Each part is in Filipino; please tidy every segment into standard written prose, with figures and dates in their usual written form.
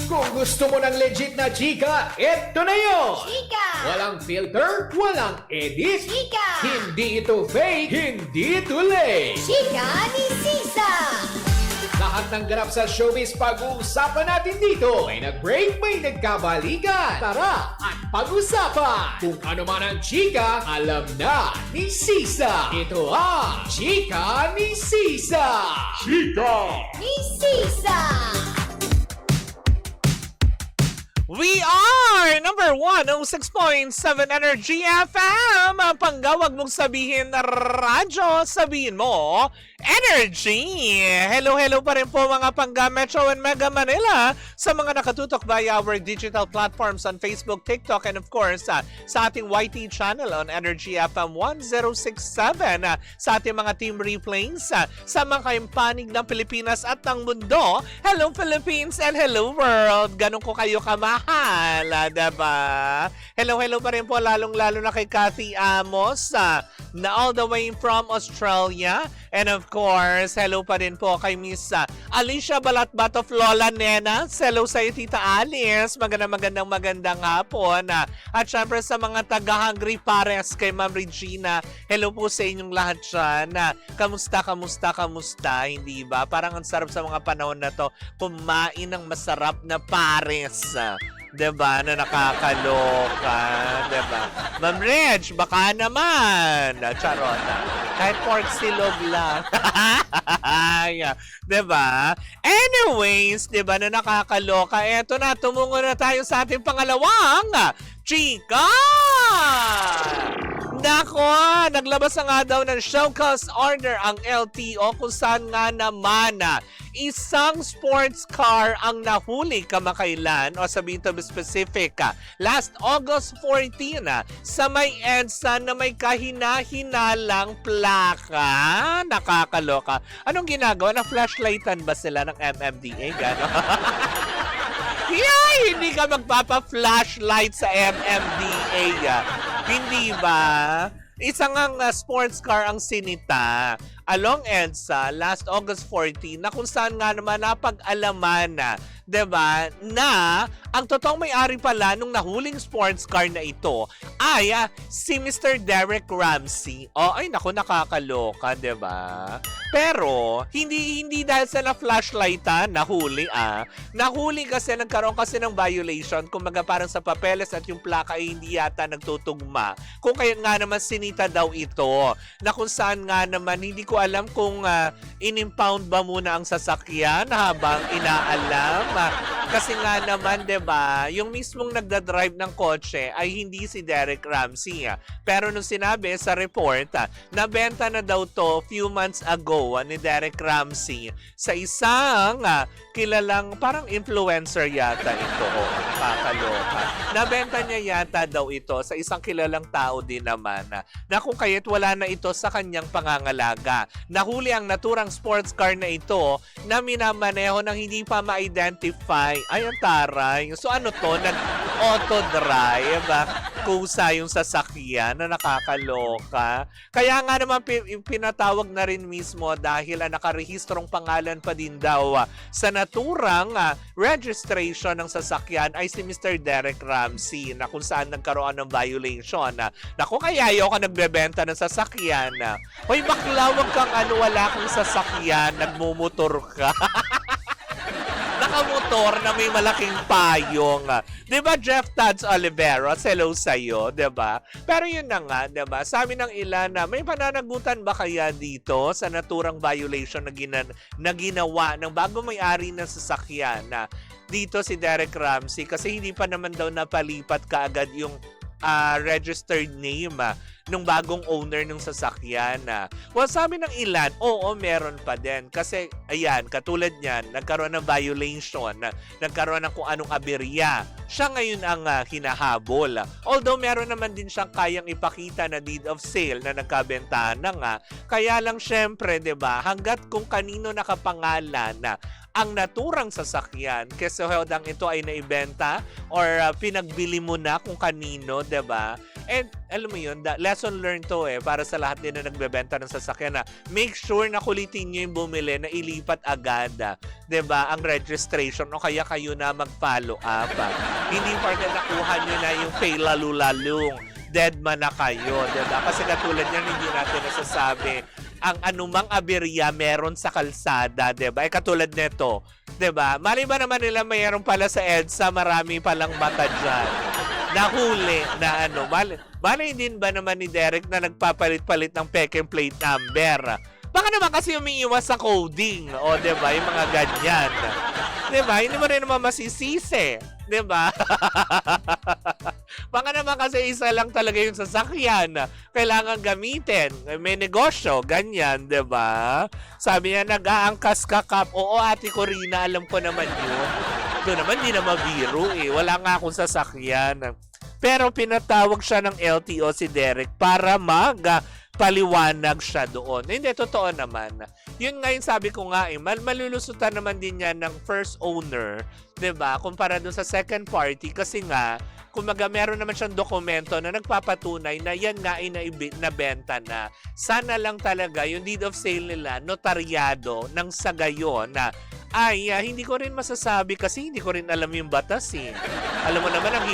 Kung gusto mo ng legit na chika, eto na yun! Chika! Walang filter, walang edit, Chika! hindi ito fake, hindi ito lame. Chika ni Sisa! Lahat ng ganap sa showbiz pag-uusapan natin dito. May nag-break, may nagkabalikan. Tara at pag-usapan. Kung ano man ang chika, alam na ni Sisa. Ito ang Chika ni Sisa. Chika! Ni Sisa! We are number 106.7 Energy FM. Ang panggawag mong sabihin na radyo, sabihin mo, Energy! Hello pa rin po mga pangga Metro and Mega Manila sa mga nakatutok via our digital platforms on Facebook, TikTok, and of course sa ating YT channel on Energy FM 1067 sa ating mga team replays sa mga kayong ng Pilipinas at ng mundo. Hello Philippines and hello world! Ganun ko kayo kamahal, diba? Hello pa rin po lalong-lalo na kay Cathy Amos na all the way from Australia. And of course, hello pa rin po kay Miss Alicia Balatbat of Lola Nena. Hello sa iyo, Tita Alice. Magandang hapon. At syempre sa mga taga-Hungry Pares kay Ma'am Regina. Hello po sa inyong lahat dyan. Kamusta? Hindi ba? Parang ang sarap sa mga panahon na to kumain ng masarap na pares. Diba? Na nakakaloka. Diba? Ma'am Reg, baka naman. Charot. Kahit pork silog lang. Diba? Anyways, diba na nakakaloka. Eto na, tumungo na tayo sa ating pangalawang Chika! Nako, naglabas na nga daw ng show cause order ang LTO kung saan nga naman isang sports car ang nahuli kamakailan o sabihin to be specific last August 14 sa may EDSA na may kahina-hinalang plaka. Nakakaloka. Anong ginagawa? Na flashlightan ba sila ng MMDA? Gano'n? Yay! Hindi ka magpapa-flashlight sa MMDA. Hindi ba? Isang sports car ang sinita along EDSA last August 14 na kung saan nga naman napag-alaman na, diba, na ang totoong may-ari pala nung nahuling sports car na ito ay si Mr. Derek Ramsey. Ay naku, nakakaloka, diba? Pero, hindi dahil sa na-flashlightan, nahuli Nahuli kasi, nagkaroon kasi ng violation. Kumbaga parang sa papeles at yung plaka ay hindi yata nagtutugma. Kung kaya nga naman sinita daw ito, na kung saan nga naman, hindi ko alam kung in-impound ba muna ang sasakyan habang inaalam. Kasi nga naman, diba, yung mismong nagdadrive ng kotse ay hindi si Derek Ramsey. Pero nung sinabi sa report, nabenta na daw to few months ago ni Derek Ramsey sa isang kilalang parang influencer yata ito. Nakakaloka. Nabenta niya yata daw ito sa isang kilalang tao din naman na kung kaya't wala na ito sa kanyang pangangalaga. Nahuli ang naturang sports car na ito na minamaneho ng hindi pa ma-identify. Ay, ang taray. So ano to? Nag-auto-drive. Kusa yung sasakyan na nakakaloka. Kaya nga naman pinatawag na rin mismo dahil nakarehistrong pangalan pa din daw sa naturang registration ng sasakyan ay si Mr. Derek Ramsey na kung saan nagkaroon ng violation. Naku, kaya ayoko nagbebenta ng sasakyan. Hoy, bakla, wag kang wala kang sasakyan, nagmumotor ka. Nakamotor na may malaking payong. Diba, Jeff Tads Oliveros? Hello sa'yo, diba? Pero yun na nga, diba? Sabi ng ilan na may pananagutan ba kaya dito sa naturang violation na ginawa ng bago may-ari ng sasakyan na dito si Derek Ramsey kasi hindi pa naman daw napalipat kaagad yung registered name nung bagong owner ng sasakyan. Well, sabi ng ilan, oo, meron pa din. Kasi, ayan, katulad niyan, nagkaroon ng violation, nagkaroon ng kung anong aberya. Siya ngayon ang hinahabol. Although, meron naman din siyang kayang ipakita na deed of sale na nagkabentahan na nga. Kaya lang, syempre, diba, hanggat kung kanino nakapangalan ang naturang sasakyan, kasi hodang ito ay naibenta or pinagbili mo na kung kanino, diba? And alam mo yun, lesson learned to para sa lahat din na nagbebenta ng sasakyan na make sure na kulitin nyo yung bumili na ilipat agad, 'di ba, ang registration o kaya kayo na mag-follow up. Hindi porke nakuha nyo na yung pay lalu-lalung, dead man na kayo, 'di ba? Kasi katulad niyan hindi natin nasasabi ang anumang aberya meron sa kalsada, 'di ba? Katulad nito, 'di ba? Mali ba naman nila mayroon pala sa EDSA, marami palang mata dyan. Nahuli na ano. Mali din ba naman ni Derek na nagpapalit-palit ng peke plate number? Baka naman kasi umiiwas sa coding. O, 'di ba? Yung mga ganyan. 'Di ba? Hindi mo rin naman masisisi. 'Di ba? Baka naman kasi isa lang talaga yung sasakyan. Kailangan gamitin. May negosyo. Ganyan, 'di ba? Sabi niya, nag-aangkas ka, Kap. Oo, Ate Corina, alam ko naman yun. Doon naman, di na mabiro Wala nga akong sasakyan. Pero pinatawag siya ng LTO si Derek para paliwanag siya doon. Hindi, totoo naman. Yun nga yung sabi ko nga malulusutan naman din yan ng first owner, 'di ba? Kumpara doon sa second party kasi nga kumaga meron naman siyang dokumento na nagpapatunay na yan nga ay nabenta na. Sana lang talaga yung deed of sale nila notaryado ng sa gayon na hindi ko rin masasabi kasi hindi ko rin alam yung batas Alam mo naman ang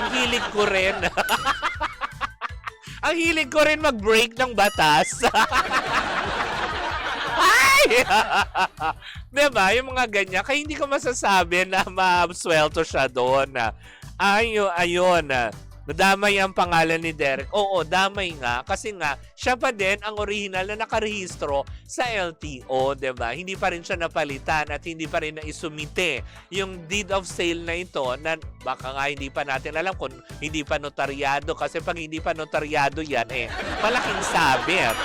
hilig ko rin. Ang hilig ko rin mag-break ng batas. Ay! Diba? Yung mga ganyan. Kaya hindi ko masasabi na ma-absuelto siya doon. Ayun. Nadamay ang pangalan ni Derek. Oo, damay nga. Kasi nga, siya pa din ang original na nakarehistro sa LTO, diba? Hindi pa rin siya napalitan at hindi pa rin naisumite yung deed of sale na ito na baka nga hindi pa natin alam kung hindi pa notaryado. Kasi pag hindi pa notaryado yan, malaking sabit.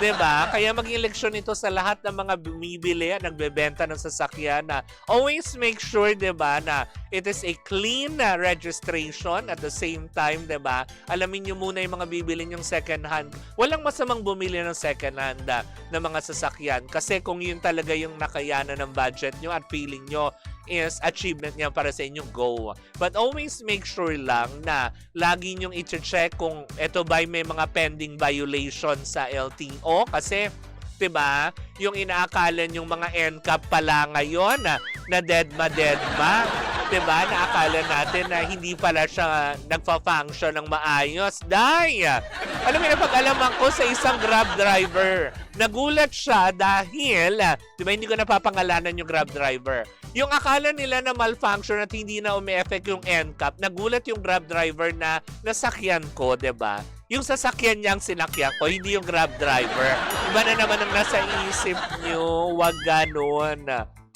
Diba? Kaya maging leksyon ito sa lahat ng mga bumibili at nagbebenta ng sasakyan na always make sure, diba, na it is a clean registration at the same time, 'di ba? Alamin niyo muna yung mga bibili niyong second hand. Walang masamang bumili ng second hand na mga sasakyan kasi kung yun talaga yung nakayanan ng budget niyo at feeling niyo is achievement niya para sa inyong go. But always make sure lang na lagi niyong i-check kung ito ba may mga pending violation sa LTO kasi 'di ba? Yung inaakala yung mga NCAP pala ngayon na deadma. 'Di ba? Naakala natin na hindi pala siya nagfa-function ng maayos. Alam mo na pag-alaman ko sa isang Grab driver. Nagulat siya dahil, 'di ba, hindi ko napapangalanan yung Grab driver. Yung akala nila na malfunction at hindi na umi-effect yung NCAP, nagulat yung Grab driver na nasakyan ko, 'di ba? Yung sasakyan niyang sinakyan ko, hindi yung Grab driver. Iba na naman ang nasa isip niyo, wag ganon.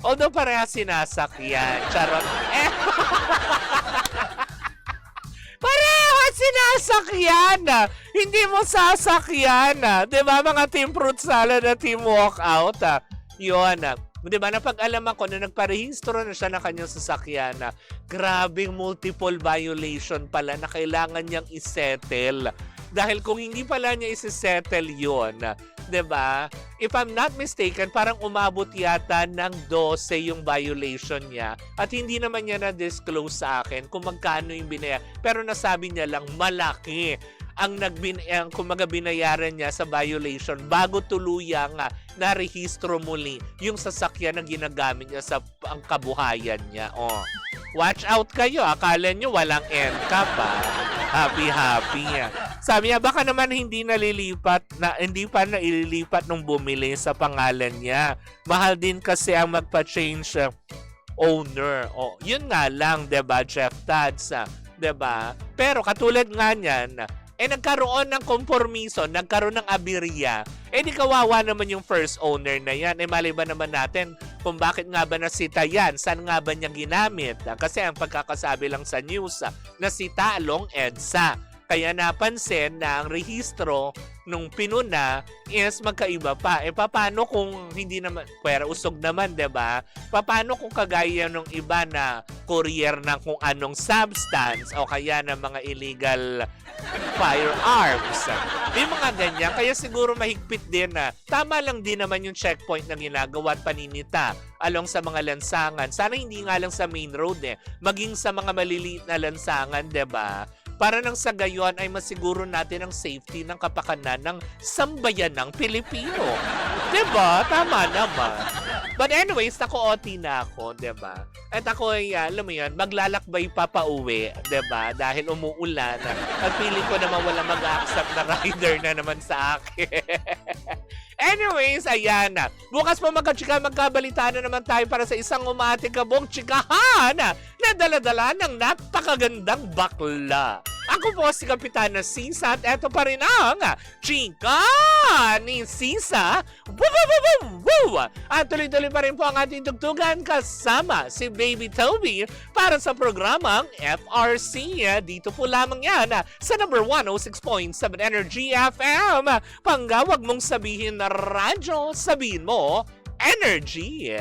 Although parehas sinasakyan. Charot. Parehas sinasakyan. Hindi mo sasakyan. Diba mga team fruit salad at team walkout? Yun. Diba napag-alaman ko na nagparehistro na siya ng kanyang sasakyan grabing multiple violation pala na kailangan niyang isettle. Dahil kung hindi pala niya isi-settle yun, 'di ba? If I'm not mistaken, parang umabot yata ng 12 yung violation niya at hindi naman niya na-disclose sa akin kung magkano yung binaya. Pero nasabi niya lang malaki ang kumaga binayaran niya sa violation bago tuluyang narehistro muli yung sasakyan na ginagamit niya sa ang kabuhayan niya. Watch out kayo. Akala nyo walang NCAP Happy. Sabi niya, baka naman hindi pa naililipat nung bumili sa pangalan niya. Mahal din kasi ang magpa-change owner. Yun nga lang, 'di ba, Jeff Tads, 'di ba? Pero katulad nga niyan, nagkaroon ng kompormiso, nagkaroon ng aberya, di kawawa naman yung first owner na yan. Mali ba naman natin kung bakit nga ba nasita yan? Saan nga ba niya ginamit? Kasi ang pagkakasabi lang sa news, nasita along EDSA. Kaya napansin na ang rehistro nung pinuna is magkaiba pa. Paano kung hindi naman, pwera usog naman, 'di ba? Paano kung kagaya nung iba na courier ng kung anong substance o kaya ng mga illegal firearms. May mga ganyan. Kaya siguro mahigpit din na tama lang din naman yung checkpoint na ginagawa at paninita along sa mga lansangan. Sana hindi nga lang sa main road maging sa mga maliliit na lansangan, 'di ba? para nang sa gayon ay masiguro natin ang safety ng kapakanan ng sambayanang Pilipino. Diba? Tama naman. But anyways, naku-OT na ako, diba? At ako ay, alam mo yun, maglalakbay pa pauwi, diba? Dahil umuulan. At feeling ko naman wala mag-accept na rider na naman sa akin. Anyways, ayan na. Bukas po magka-chika, magkabalitaan na naman tayo para sa isang umatikabong chikahan na dala-dala ng napakagandang bakla. Ako po si Kapitana Sisa at eto pa rin ang Chika ni Sisa. Woo! At tuloy-tuloy pa rin po ang ating tugtugan kasama si Baby Toby para sa programang FRC. Dito po lamang yan sa number 106.7 Energy FM. Panggawag mong sabihin na radyo, sabihin mo Energy.